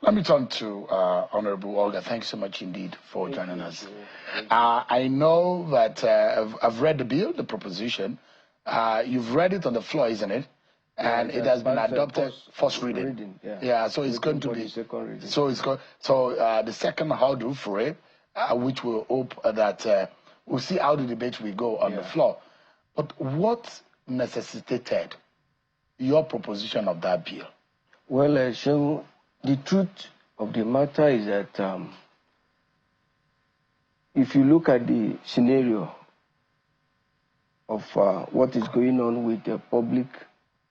Let me turn to Honorable Ogah. Thanks so much indeed for joining us. I know that I've read the bill, the proposition. You've read it on the floor, isn't it? And it has been adopted first reading. Yeah, so it's going to be so it's going the second hurdle for it, which we'll hope that we'll see how the debate will go on the floor. But what necessitated your proposition of that bill? Well, so the truth of the matter is that if you look at the scenario of what is going on with the public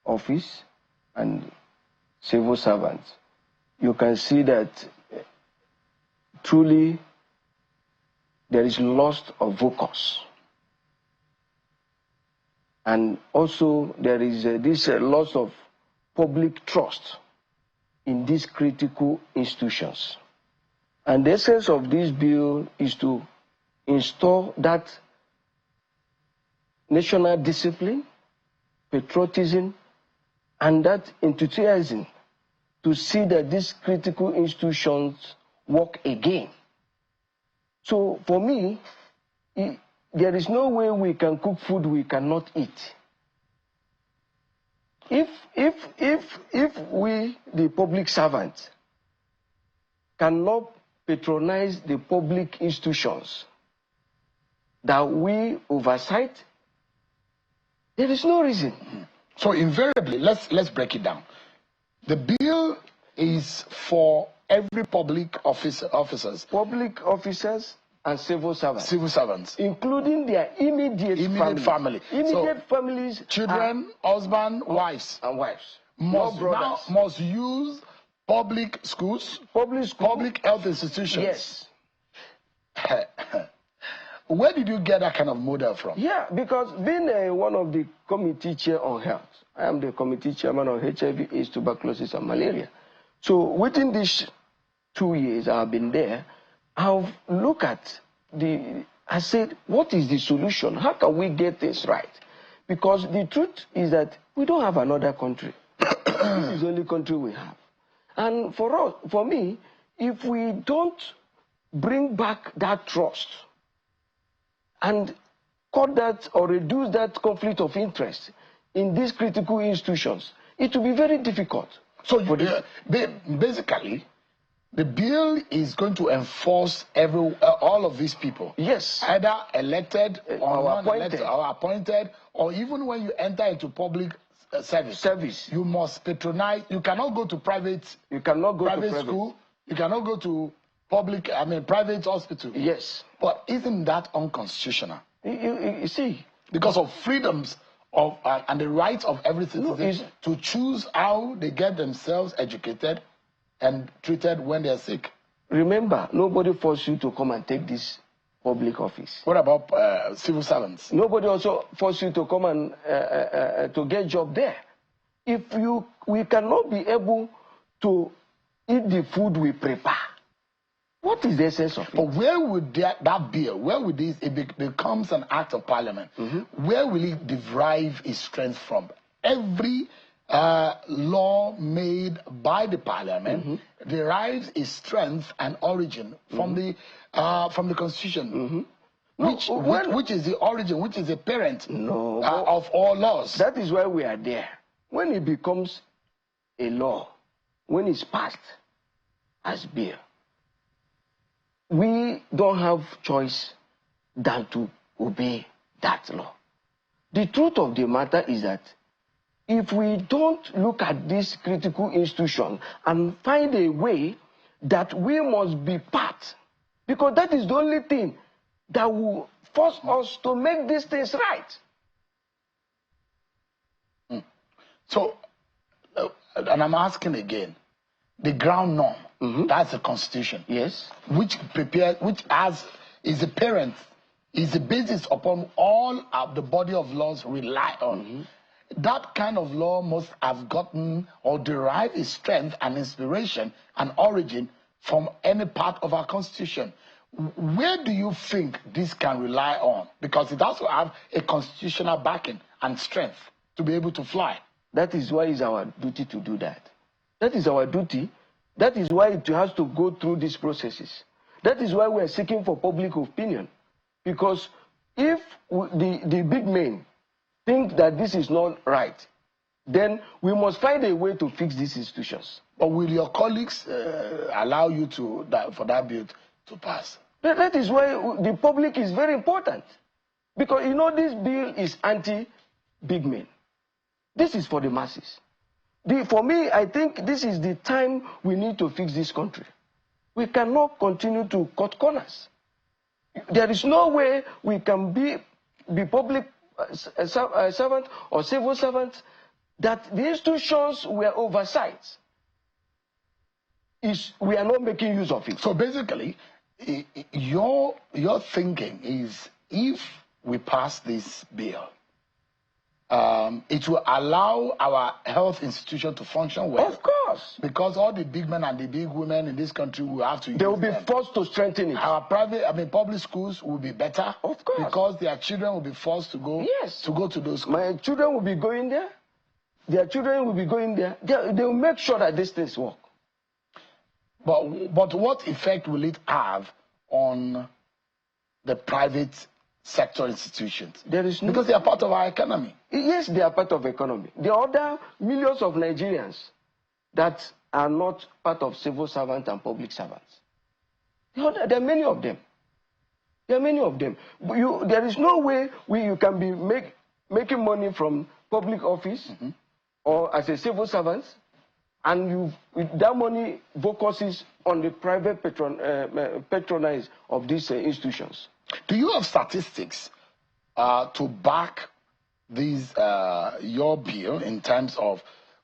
office and civil servants, you can see that truly there is loss of focus. And also there is this loss of public trust in these critical institutions. And the essence of this bill is to install that national discipline, patriotism, and that enthusiasm to see that these critical institutions work again. So for me, there is no way we can cook food we cannot eat. If we, the public servants, cannot patronize the public institutions that we oversight, there is no reason. So invariably, let's break it down. The bill is for every public officers. Public officers and civil servants. Civil servants. Including their immediate family. Immediate families. Children, husband, wives. And wives. Must use public schools. Public health institutions. Yes. Where did you get that kind of model from? Yeah, because being one of the committee chair on health, I am the committee chairman on HIV, AIDS, tuberculosis, and malaria. So within these 2 years I've been there, I've looked at I said, what is the solution? How can we get this right? Because the truth is that we don't have another country. This is the only country we have. And for me, if we don't bring back that trust and cut that or reduce that conflict of interest in these critical institutions, it will be very difficult. So basically, the bill is going to enforce all of these people. Yes. Either elected or non-elected or appointed, or even when you enter into public service, you must patronize. You cannot go to private. You cannot go private to school. You cannot go to private hospital. Yes. But isn't that unconstitutional? You see, because of freedoms of and the rights of every citizen to choose how they get themselves educated and treated when they are sick. Remember, nobody forced you to come and take this public office. What about civil servants? Nobody also forced you to come and to get job there. We cannot be able to eat the food we prepare. What is the essence of it? But where would that bill, where would this, it becomes an act of parliament, where will it derive its strength from? Every law made by the parliament derives its strength and origin from the constitution, which is the origin, which is the parent of all laws. That is why we are there. When it becomes a law, when it's passed as bill, we don't have choice than to obey that law. The truth of the matter is that if we don't look at this critical institution and find a way that we must be part, because that is the only thing that will force us to make these things right. So, and I'm asking again, the ground norm, that's the constitution. Yes. Which is the parent, is the basis upon all of the body of laws rely on. That kind of law must have gotten or derived its strength and inspiration and origin from any part of our constitution. Where do you think this can rely on? Because it also have a constitutional backing and strength to be able to fly. That is why it's our duty to do that. That is our duty. That is why it has to go through these processes. That is why we are seeking for public opinion. Because if the big men think that this is not right, then we must find a way to fix these institutions. But will your colleagues allow you for that bill to pass? That is why the public is very important. Because, you know, this bill is anti-big men. This is for the masses. For me, I think this is the time we need to fix this country. We cannot continue to cut corners. There is no way we can be public servant or civil servant that the institutions were oversight. We are not making use of it. So basically, your thinking is if we pass this bill, it will allow our health institution to function well. Of course. Because all the big men and the big women in this country will have to use them. They will be forced to strengthen it. Our public schools will be better. Of course. Because their children will be forced to go, to those schools. My children will be going there. Their children will be going there. They will make sure that these things work. But what effect will it have on the private sector institutions? There is no, because they are part of our economy. Yes, they are part of the economy. There are other millions of Nigerians that are not part of civil servants and public servants. There are many of them. There are many of them. But there is no way you can be making money from public office or as a civil servant, and that money focuses on the private patronage of these institutions. Do you have statistics to back these your bill in terms of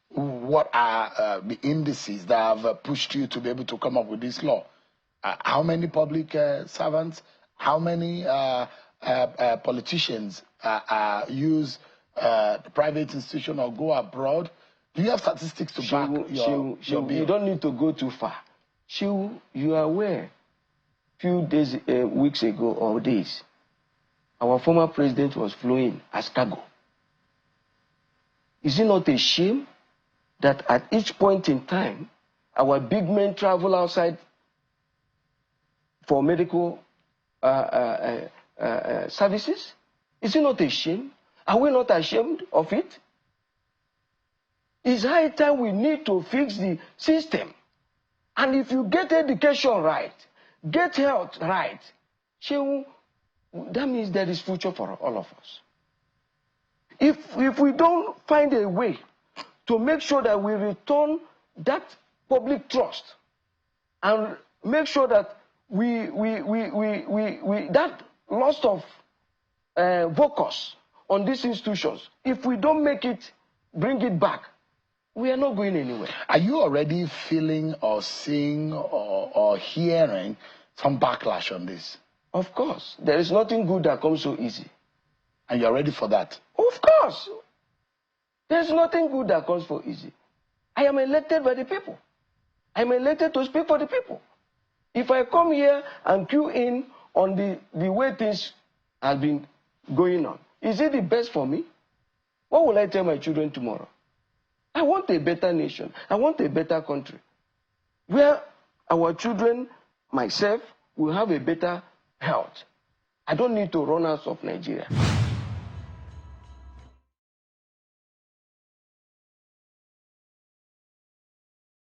what are the indices that have pushed you to be able to come up with this law? How many public servants, how many politicians use the private institution or go abroad? Do you have statistics to back your bill? You don't need to go too far. You are aware, few days, weeks ago or days, our former president was flying as cargo. Is it not a shame that at each point in time, our big men travel outside for medical services? Is it not a shame? Are we not ashamed of it? It's high time we need to fix the system. And if you get education right, get health right, that means there is future for all of us. If we don't find a way to make sure that we return that public trust and make sure that that loss of focus on these institutions, if we don't bring it back, we are not going anywhere. Are you already feeling or seeing or hearing some backlash on this? Of course. There is nothing good that comes so easy. And you're ready for that? Of course. There's nothing good that comes for easy. I am elected by the people. I am elected to speak for the people. If I come here and cue in on the way things have been going on, is it the best for me? What will I tell my children tomorrow? I want a better nation. I want a better country where our children, myself, will have a better health. I don't need to run out of Nigeria.